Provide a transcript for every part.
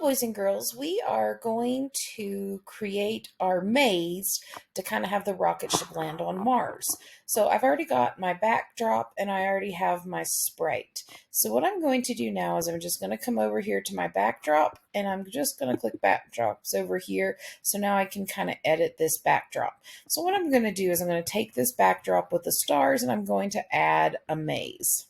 boys and girls, we are going to create our maze to kind of have the rocket ship land on Mars. So I've already got my backdrop and I already have my sprite. So what I'm going to do now is I'm just going to come over here to my backdrop and I'm just going to click backdrops over here. So now I can kind of edit this backdrop. So what I'm going to do is I'm going to take this backdrop with the stars and I'm going to add a maze.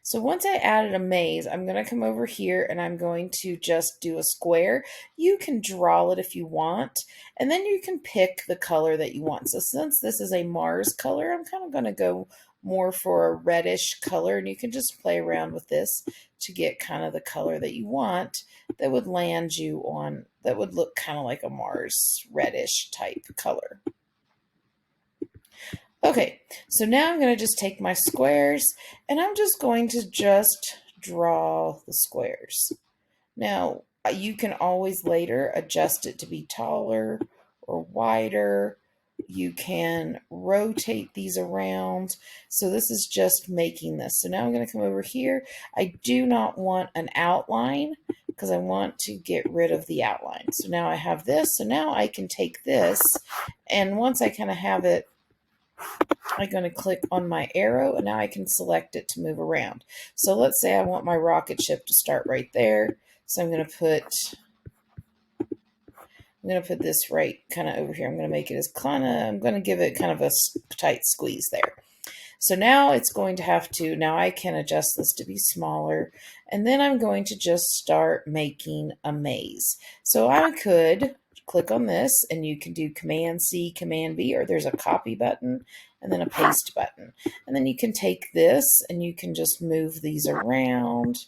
So once I added a maze, I'm going to come over here and I'm going to just do a square. You can draw it if you want, and then you can pick the color that you want. So since this is a Mars color, I'm kind of going to go more for a reddish color, and you can just play around with this to get kind of the color that you want that would land you on, that would look kind of like a Mars reddish type color. Okay, so now I'm going to just take my squares and I'm just going to just draw the squares. Now, you can always later adjust it to be taller or wider. You can rotate these around. So this is just making this. So now I'm going to come over here. I do not want an outline because I want to get rid of the outline. So now I have this. So now I can take this, and once I kind of have it, I'm going to click on my arrow and now I can select it to move around. So let's say I want my rocket ship to start right there. So I'm going to put this right kind of over here. I'm going to make it I'm going to give it kind of a tight squeeze there. So now it's going to have to, now I can adjust this to be smaller, and then I'm going to just start making a maze. So I could click on this and you can do Command C, Command V, or there's a copy button and then a paste button. And then you can take this and you can just move these around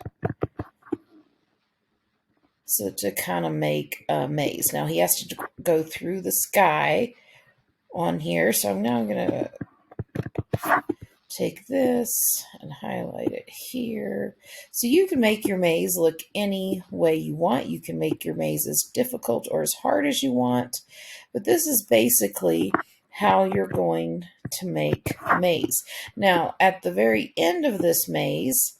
so to kind of make a maze. Now he has to go through the sky on here. So now I'm going to take this and highlight it here. So you can make your maze look any way you want. You can make your maze as difficult or as hard as you want. But this is basically how you're going to make a maze. Now, at the very end of this maze,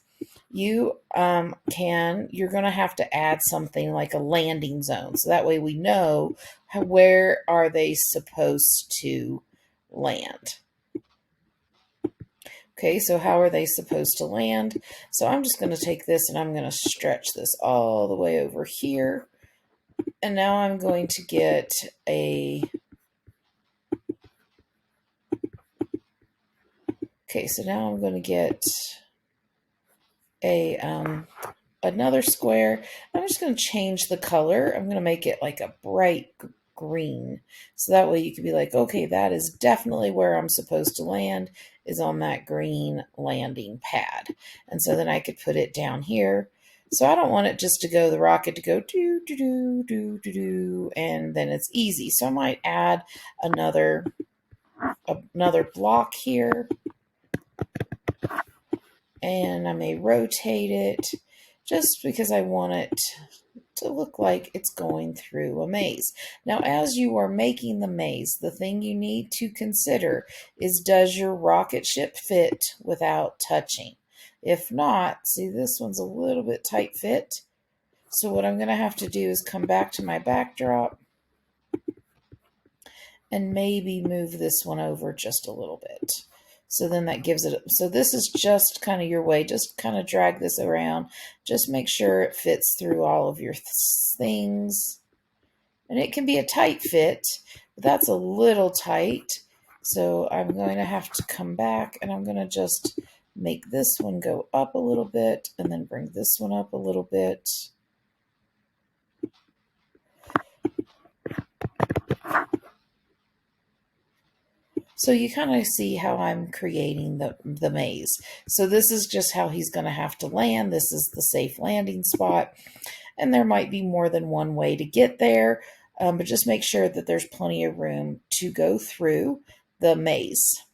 you're going to have to add something like a landing zone. So that way we know where are they supposed to land. Okay, so how are they supposed to land? So I'm just going to take this and I'm going to stretch this all the way over here. And now I'm going to get so now I'm going to get another square. I'm just going to change the color. I'm going to make it like a bright green. So that way you can be like, okay, that is definitely where I'm supposed to land, is on that green landing pad. And so then I could put it down here. So I don't want it just to go, the rocket to go do, do, do, do, do, do, and then it's easy. So I might add another block here. And I may rotate it just because I want it to look like it's going through a maze. Now, as you are making the maze, the thing you need to consider is, does your rocket ship fit without touching? If not, see, this one's a little bit tight fit. So what I'm going to have to do is come back to my backdrop and maybe move this one over just a little bit. So then that gives it, so this is just kind of your way, just kind of drag this around, just make sure it fits through all of your things. And it can be a tight fit, but that's a little tight. So I'm going to have to come back and I'm going to just make this one go up a little bit and then bring this one up a little bit. So you kind of see how I'm creating the maze. So this is just how he's going to have to land. This is the safe landing spot. And there might be more than one way to get there, but just make sure that there's plenty of room to go through the maze.